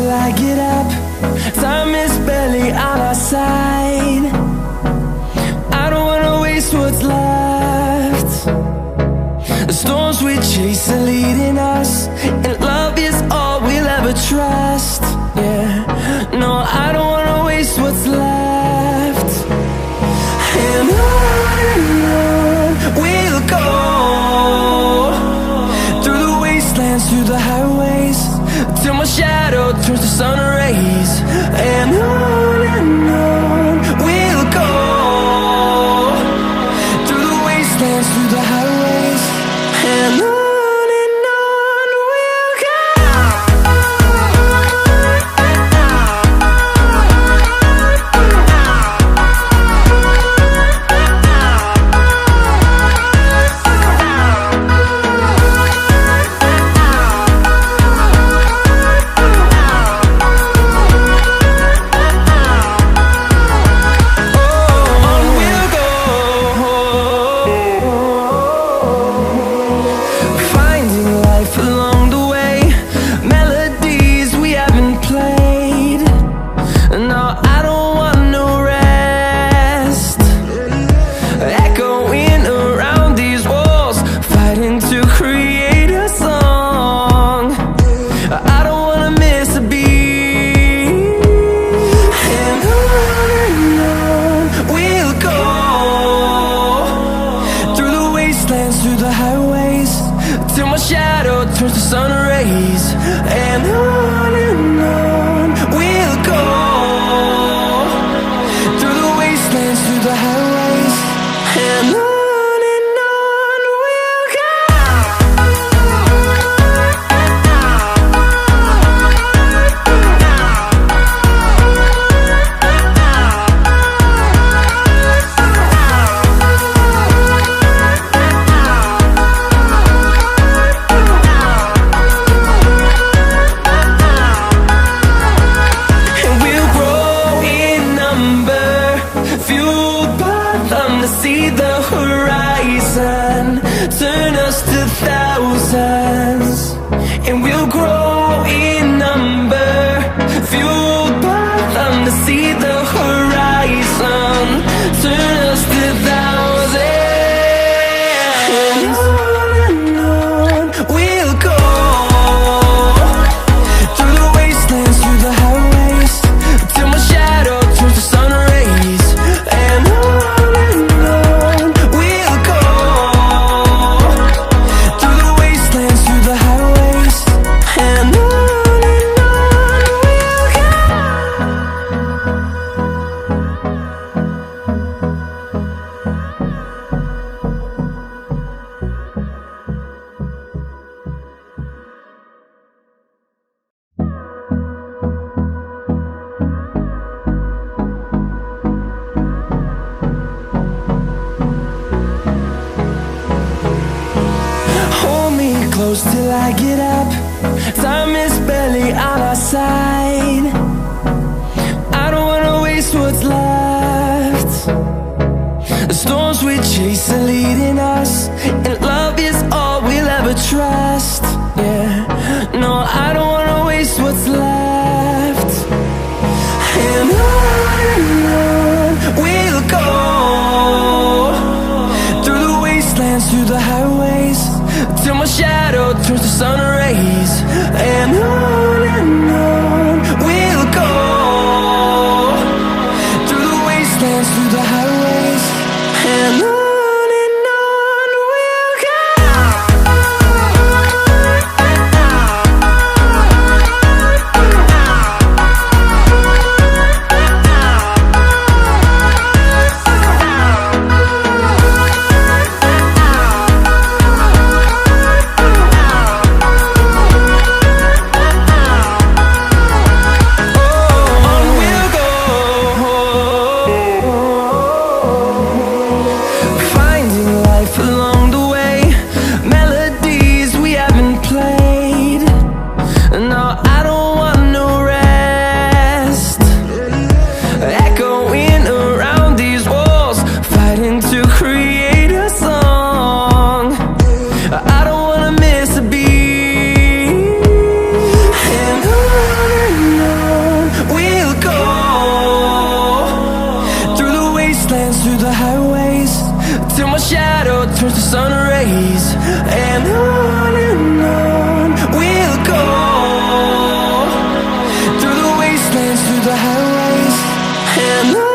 till I get up. Time is barely on our side. I don't wanna waste what's left. The storms we chase are leading us, and love is all we'll ever trust. Yeah, no, I don't wanna waste what's left. And on we'll go, through the wastelands, through the highways, till my shadow turns to sun rays. And on we'll go, through the wastelands, through the highways, and on we'll go. Through the highways, till my shadow turns to sun rays. And on we'll go, through the wastelands, through the highways, and on we'll go. See the horizon turn us to thousands, and we'll grow in number, fueled by them. To see the horizon turn us to thousands, and on we'll go, through the wastelands, through the highways, till my shadow turns to sun rays. And close till I get up. Time is barely on our side. I don't wanna waste what's left. The storms we chase are leading us, and love is all we'll ever trust. Yeah, no, I don't wanna waste what's left. And on we'll go, through the wastelands, through the highways, till my shadow turns to sun rays. And on we'll go, through the wastelands, through the highways, and on we'll go. the highways, and